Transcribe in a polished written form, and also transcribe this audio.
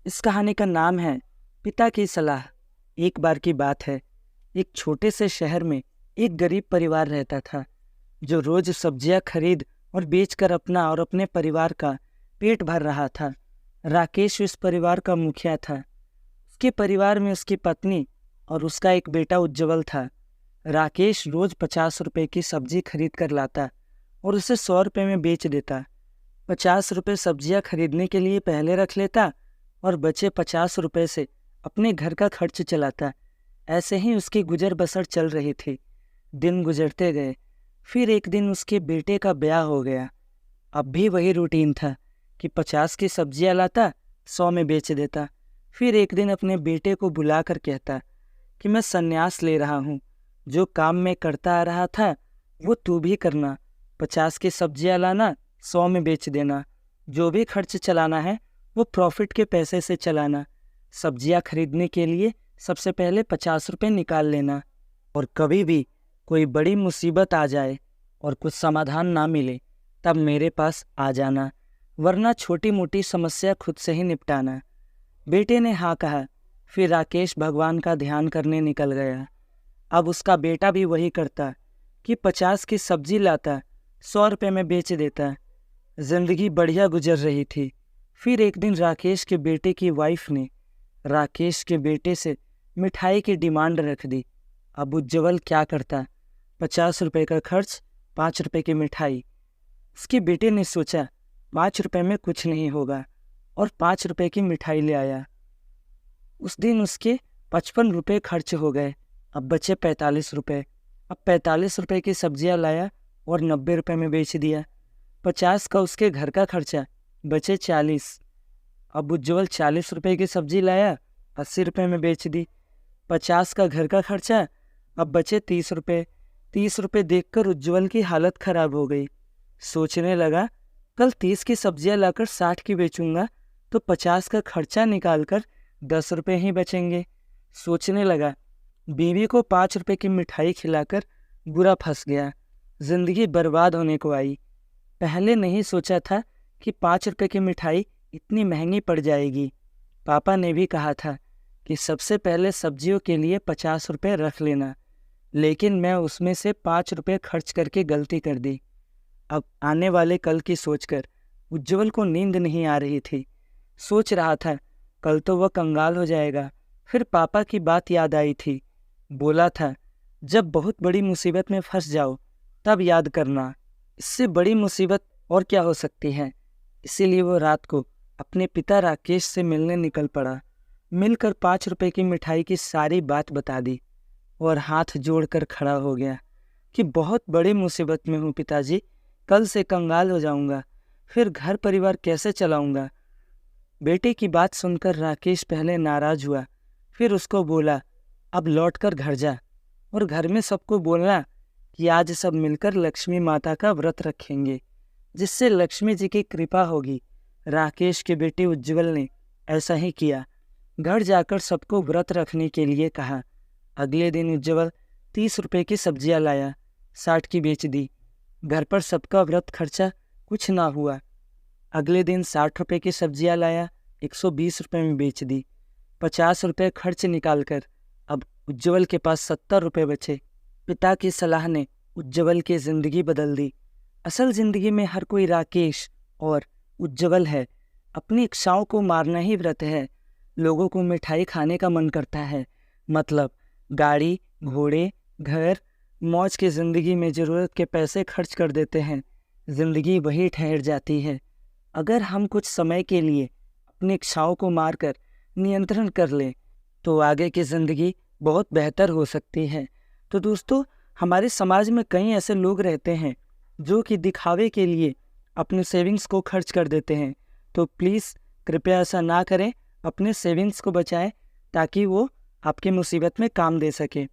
इस कहानी का नाम है पिता की सलाह। एक बार की बात है, एक छोटे से शहर में एक गरीब परिवार रहता था जो रोज सब्जियां खरीद और बेचकर अपना और अपने परिवार का पेट भर रहा था। राकेश उस परिवार का मुखिया था। उसके परिवार में उसकी पत्नी और उसका एक बेटा उज्जवल था। राकेश रोज 50 रुपए की सब्जी खरीद कर लाता और उसे 100 रुपए में बेच देता। 50 रुपए सब्जियां खरीदने के लिए पहले रख लेता और बचे 50 रुपए से अपने घर का खर्च चलाता। ऐसे ही उसकी गुजर बसर चल रही थी। दिन गुजरते गए। फिर एक दिन उसके बेटे का ब्याह हो गया। अब भी वही रूटीन था कि 50 की सब्जियां लाता, 100 में बेच देता। फिर एक दिन अपने बेटे को बुलाकर कहता कि मैं संन्यास ले रहा हूँ। जो काम मैं करता आ रहा था वो तू भी करना। 50 की सब्जियां लाना, 100 में बेच देना। जो भी खर्च चलाना है वो प्रॉफिट के पैसे से चलाना। सब्जियां खरीदने के लिए सबसे पहले 50 रुपए निकाल लेना। और कभी भी कोई बड़ी मुसीबत आ जाए और कुछ समाधान ना मिले तब मेरे पास आ जाना, वरना छोटी मोटी समस्या खुद से ही निपटाना। बेटे ने हाँ कहा। फिर राकेश भगवान का ध्यान करने निकल गया। अब उसका बेटा भी वही करता कि 50 की सब्जी लाता, 100 रुपए में बेच देता। जिंदगी बढ़िया गुजर रही थी। फिर एक दिन राकेश के बेटे की वाइफ ने राकेश के बेटे से मिठाई की डिमांड रख दी। अब उज्जवल क्या करता? 50 रुपए का खर्च, 5 रुपए की मिठाई। उसके बेटे ने सोचा 5 रुपए में कुछ नहीं होगा और 5 रुपए की मिठाई ले आया। उस दिन उसके 55 रुपए खर्च हो गए। अब बचे 45 रुपए। अब 45 रुपए की सब्जियां लाया और 90 रुपए में बेच दिया। 50 का उसके घर का खर्चा, बचे 40। अब उज्जवल 40 रुपए की सब्जी लाया, 80 रुपए में बेच दी। 50 का घर का खर्चा, अब बचे 30 रुपए। 30 रुपए देखकर उज्जवल की हालत खराब हो गई। सोचने लगा कल 30 की सब्जियां लाकर 60 की बेचूंगा तो 50 का खर्चा निकालकर 10 रुपए ही बचेंगे। सोचने लगा बीवी को 5 रुपए की मिठाई खिलाकर बुरा फंस गया। जिंदगी बर्बाद होने को आई। पहले नहीं सोचा था कि 5 रुपए की मिठाई इतनी महंगी पड़ जाएगी। पापा ने भी कहा था कि सबसे पहले सब्जियों के लिए 50 रुपए रख लेना, लेकिन मैं उसमें से 5 रुपए खर्च करके गलती कर दी। अब आने वाले कल की सोचकर उज्जवल को नींद नहीं आ रही थी। सोच रहा था कल तो वह कंगाल हो जाएगा। फिर पापा की बात याद आई थी। बोला था जब बहुत बड़ी मुसीबत में फंस जाओ तब याद करना। इससे बड़ी मुसीबत और क्या हो सकती है। इसीलिए वो रात को अपने पिता राकेश से मिलने निकल पड़ा। मिलकर 5 रुपए की मिठाई की सारी बात बता दी और हाथ जोड़कर खड़ा हो गया कि बहुत बड़ी मुसीबत में हूँ पिताजी। कल से कंगाल हो जाऊंगा, फिर घर परिवार कैसे चलाऊंगा। बेटे की बात सुनकर राकेश पहले नाराज हुआ, फिर उसको बोला अब लौटकर घर जा और घर में सबको बोलना कि आज सब मिलकर लक्ष्मी माता का व्रत रखेंगे, जिससे लक्ष्मी जी की कृपा होगी। राकेश के बेटे उज्जवल ने ऐसा ही किया। घर जाकर सबको व्रत रखने के लिए कहा। अगले दिन उज्जवल 30 रुपए की सब्जियां लाया, 60 की बेच दी। घर पर सबका व्रत खर्चा कुछ ना हुआ। अगले दिन 60 रुपए की सब्जियां लाया, 120 रुपए में बेच दी। 50 रुपए खर्च निकालकर अब उज्जवल के पास 70 रुपए बचे। पिता की सलाह ने उज्जवल की जिंदगी बदल दी। असल जिंदगी में हर कोई राकेश और उज्जवल है। अपनी इच्छाओं को मारना ही व्रत है। लोगों को मिठाई खाने का मन करता है, मतलब गाड़ी, घोड़े, घर, मौज की जिंदगी में ज़रूरत के पैसे खर्च कर देते हैं। जिंदगी वही ठहर जाती है। अगर हम कुछ समय के लिए अपनी इच्छाओं को मारकर नियंत्रण कर लें तो आगे की ज़िंदगी बहुत बेहतर हो सकती है। तो दोस्तों, हमारे समाज में कई ऐसे लोग रहते हैं जो कि दिखावे के लिए अपने सेविंग्स को खर्च कर देते हैं। तो प्लीज़ कृपया ऐसा ना करें। अपने सेविंग्स को बचाएं ताकि वो आपकी मुसीबत में काम दे सके।